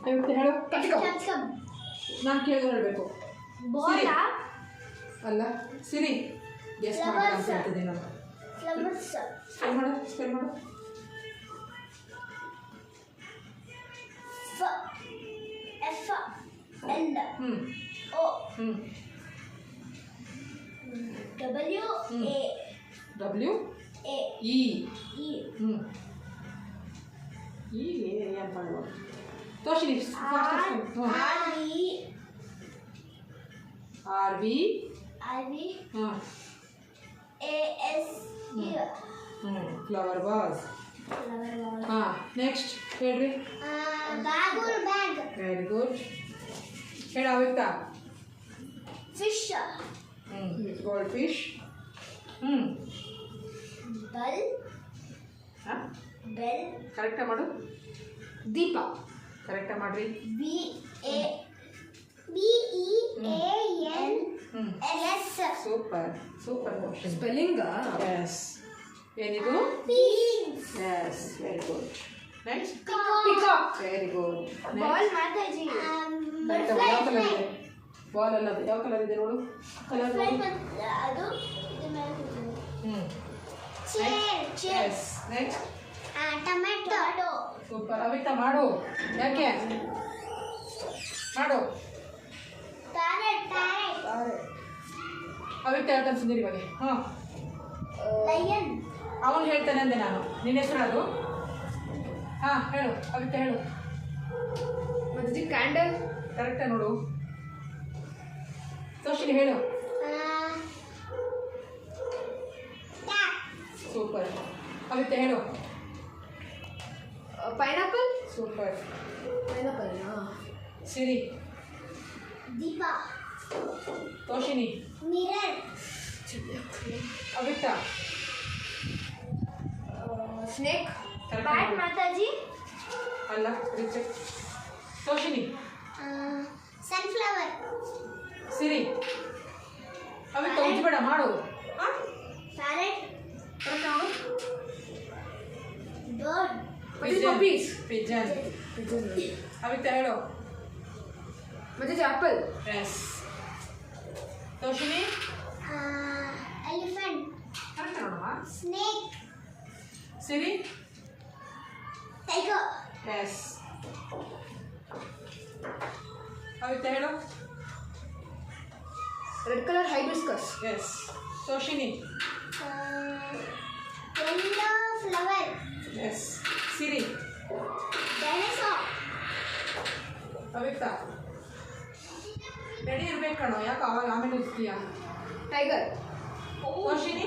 ಇವತ್ತು ಹೇಳು. ಕ್ಯಾಪ್ಸಿಕಮ್. ನಾನು ಕೇಳಿದ್ರೆ ಹೇಳಬೇಕು. ಬಾಲ್ ಅಲ್ಲ ಸಿರಿ ಗೆಸ್ ಮಾಡಿ ಅಂತ ಹೇಳ್ತಿದ್ದೀನಿ ನಾನು. ಫ್ಲವರ್ಸ್. ಸ್ಪೆಲ್ ಮಾಡು, ಸ್ಪೆಲ್ ಮಾಡು. F L O W A W A E E ಈ ಏನು ಮಾಡುವ ತೋರ್ಸಿ ಆರ್ ವಿ ಹಾಂ ಎ ಎಸ್ ಫ್ಲವರ್ ವಾಸ್. ಹಾಂ ನೆಕ್ಸ್ಟ್ ಹೇಳ್ರಿ. Bag very good. ಹೇಳ ಆಗುತ್ತಾ? Fish gold fish. ಬಲ್ ಹಾಂ ಬೆಲ್ ಕರೆಕ್ಟಾಗಿ ಮಾಡು. ದೀಪ. ಕರೆಕ್ಟಾಗಿ ಮಾಡ್ರಿ. B A N S super super question. Spelling S ಏನಿದು? Beans S very good. Next peacock. Very good. Ball Mataji ಯಾವ ಕಲರ್ ಇದೆ? ಬಾಲ್ ಅಲ್ಲ ಅದು ಯಾವ ಕಲರ್ ಇದೆ ನೋಡು. ಕಲರ್ ಅದು chair S next tomato super. Avita ಮಾಡು. ಯಾಕೆ ಮಾಡು? ಕ್ಯಾರೆಟ್ ಅವಿತಾ ಹೇಳ್ತಾನೆ ಸುಂದರಿ ಬಗ್ಗೆ. ಹಾಂ ಲಯನ್ ಅವನು ಹೇಳ್ತಾನೆ ಅಂದೆ ನಾನು. ನಿನ್ನ ಹೆಸರು ಅದು? ಹಾಂ ಹೇಳು ಅವಿತಾ ಹೇಳು. ಮತ್ತೆ ಕ್ಯಾಂಡಲ್. ಕರೆಕ್ಟಾ ನೋಡು. ತೋಷಿನಿ ಹೇಳು. ಸೂಪರ್. ಅವಿತಾ ಹೇಳು. Pineapple. Super. Pineapple Siri. Deepa Toshini. Mirror Avita. Snake. Bat Mataji ಅಲ್ಲ ರಿಜೆಕ್ಟ್. ತೋಷಿನಿ. ಸನ್ಫ್ಲವರ್ ಸಿರಿ. ಅವಿತಾ ಉಜ್ಬೇಡ ಮಾಡು. ಹಾಂ ಪ್ಯಾರೆಟ್ ಕರೆಕ್ಟ್ ಮಾಡು. Bird puppies. ಪಿಜನ್. ಅವಿತಾ ಹೇಳು. ಮತ್ತೆ apple. S. Toshini. Elephant correct ನೋಡಮ್ಮ. Snake Siri. Tiger S. Avita ಹೇಳು. Red colour hibiscus. S. Toshini. Yellow flower S. Siri. Dinosaur Avita ready ಇರ್ಬೇಕು ಕಣೋ. ಯಾಕೆ ಆವಾಗ ಆಮೇಲೆ ಇರ್ತೀಯ? ಟೈಗರ್. ತೋಷಿನಿ.